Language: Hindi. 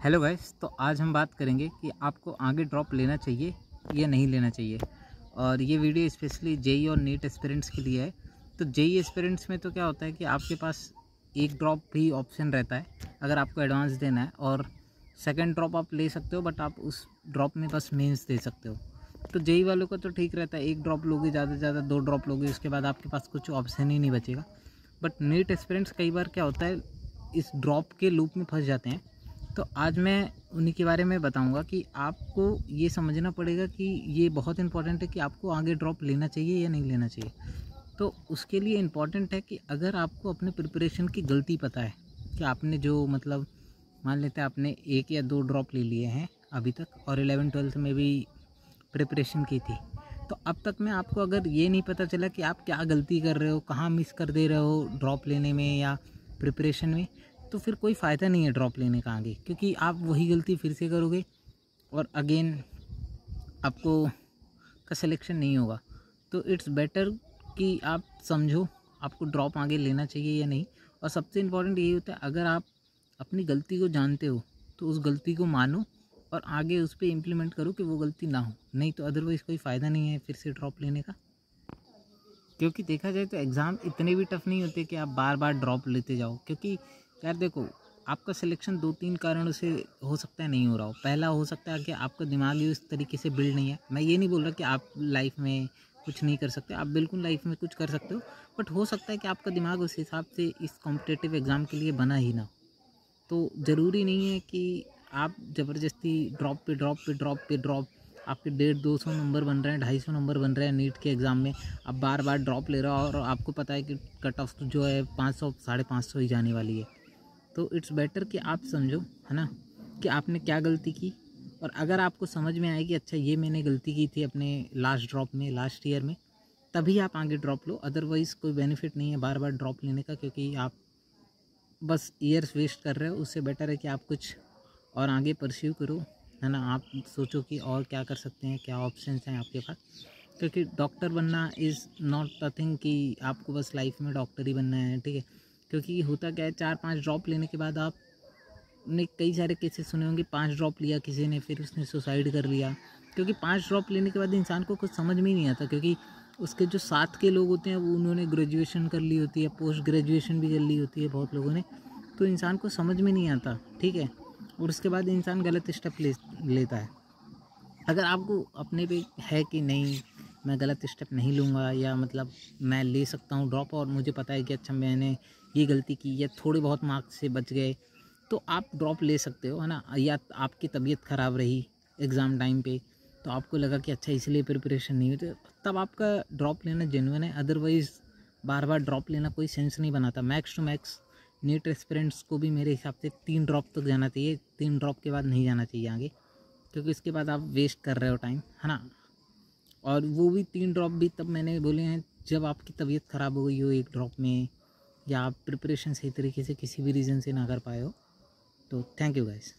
हेलो गाइस, तो आज हम बात करेंगे कि आपको आगे ड्रॉप लेना चाहिए या नहीं लेना चाहिए। और ये वीडियो स्पेशली जेई और नीट एस्पिरेंट्स के लिए है। तो जेई एस्पिरेंट्स में तो क्या होता है कि आपके पास एक ड्रॉप भी ऑप्शन रहता है अगर आपको एडवांस देना है, और सेकंड ड्रॉप आप ले सकते हो, बट आप उस ड्रॉप में बस मेंस दे सकते हो। तो जेई वालों का तो ठीक रहता है, एक ड्रॉप लोगे, ज़्यादा से ज़्यादा 2 ड्रॉप लोगे, उसके बाद आपके पास कुछ ऑप्शन ही नहीं बचेगा। बट नीट एस्पिरेंट्स कई बार क्या होता है, इस ड्रॉप के लूप में फंस जाते हैं। तो आज मैं उन्हीं के बारे में बताऊंगा कि आपको ये समझना पड़ेगा कि ये बहुत इंपॉर्टेंट है कि आपको आगे ड्रॉप लेना चाहिए या नहीं लेना चाहिए। तो उसके लिए इम्पॉर्टेंट है कि अगर आपको अपने प्रिपरेशन की गलती पता है कि आपने जो मतलब मान लेते हैं आपने 1 या 2 ड्रॉप ले लिए हैं अभी तक, और 11-12 में भी प्रिपरेशन की थी, तो अब तक में आपको अगर ये नहीं पता चला कि आप क्या गलती कर रहे हो, कहाँ मिस कर दे रहे हो ड्रॉप लेने में या प्रिपरेशन में, तो फिर कोई फ़ायदा नहीं है ड्रॉप लेने का आगे, क्योंकि आप वही गलती फिर से करोगे और अगेन आपको का सिलेक्शन नहीं होगा। तो इट्स बेटर कि आप समझो आपको ड्रॉप आगे लेना चाहिए या नहीं। और सबसे इम्पोर्टेंट यही होता है, अगर आप अपनी गलती को जानते हो तो उस गलती को मानो और आगे उस पर इम्प्लीमेंट करो कि वो गलती ना हो, नहीं तो अदरवाइज़ कोई फ़ायदा नहीं है फिर से ड्रॉप लेने का। क्योंकि देखा जाए तो एग्ज़ाम इतने भी टफ़ नहीं होते कि आप बार बार ड्रॉप लेते जाओ। क्योंकि यार देखो, आपका सिलेक्शन 2-3 कारणों से हो सकता है नहीं हो रहा हो। पहला हो सकता है कि आपका दिमाग ही उस तरीके से बिल्ड नहीं है। मैं ये नहीं बोल रहा कि आप लाइफ में कुछ नहीं कर सकते, आप बिल्कुल लाइफ में कुछ कर सकते हो, बट हो सकता है कि आपका दिमाग उस हिसाब से इस कॉम्पिटिटिव एग्ज़ाम के लिए बना ही ना हो। तो ज़रूरी नहीं है कि आप ज़बरदस्ती ड्रॉप पे ड्रॉप पे ड्रॉप पे ड्रॉप, आपके 150-200 नंबर बन रहे हैं, 250 नंबर बन रहे हैं नीट के एग्ज़ाम में, आप बार बार ड्रॉप ले रहे हो और आपको पता है कि कट ऑफ जो है 500-550 ही जाने वाली है। तो इट्स बेटर कि आप समझो, है ना, कि आपने क्या गलती की। और अगर आपको समझ में आए कि अच्छा ये मैंने गलती की थी अपने लास्ट ड्रॉप में, लास्ट ईयर में, तभी आप आगे ड्रॉप लो। अदरवाइज़ कोई बेनिफिट नहीं है बार बार ड्रॉप लेने का, क्योंकि आप बस ईयर्स वेस्ट कर रहे हो। उससे बेटर है कि आप कुछ और आगे परस्यू करो, है ना। आप सोचो कि और क्या कर सकते हैं, क्या ऑप्शंस हैं आपके पास। क्योंकि डॉक्टर बनना इज़ नॉट अ थिंग कि आपको बस लाइफ में डॉक्टर ही बनना है, ठीक है। क्योंकि होता क्या है, 4-5 ड्रॉप लेने के बाद आपने कई सारे केसेस सुने होंगे, 5 ड्रॉप लिया किसी ने, फिर उसने सुसाइड कर लिया। क्योंकि 5 ड्रॉप लेने के बाद इंसान को कुछ समझ में ही नहीं आता, क्योंकि उसके जो साथ के लोग होते हैं वो उन्होंने ग्रेजुएशन कर ली होती है, पोस्ट ग्रेजुएशन भी कर ली होती है बहुत लोगों ने, तो इंसान को समझ में नहीं आता, ठीक है। और उसके बाद इंसान गलत स्टेप लेता है। अगर आपको अपने पे है कि नहीं, मैं गलत स्टेप नहीं लूँगा, या मतलब मैं ले सकता हूँ ड्रॉप, और मुझे पता है कि अच्छा मैंने ये गलती की या थोड़े बहुत मार्क्स से बच गए, तो आप ड्रॉप ले सकते हो, है ना। या आपकी तबीयत ख़राब रही एग्ज़ाम टाइम पे, तो आपको लगा कि अच्छा इसलिए प्रिपरेशन नहीं हुई, तो तब आपका ड्रॉप लेना जेन्युइन है। अदरवाइज़ बार बार ड्रॉप लेना कोई सेंस नहीं बनाता। Max to max NEET aspirants को भी मेरे हिसाब से 3 ड्रॉप तक जाना चाहिए, 3 ड्रॉप के बाद नहीं जाना चाहिए आगे, क्योंकि इसके बाद आप वेस्ट कर रहे हो टाइम, है ना। और वो भी 3 ड्रॉप भी तब मैंने बोले हैं जब आपकी तबीयत ख़राब हो गई हो एक ड्रॉप में, या आप प्रिपरेशन सही तरीके से किसी भी रीज़न से ना कर पाए हो। तो थैंक यू गाइस।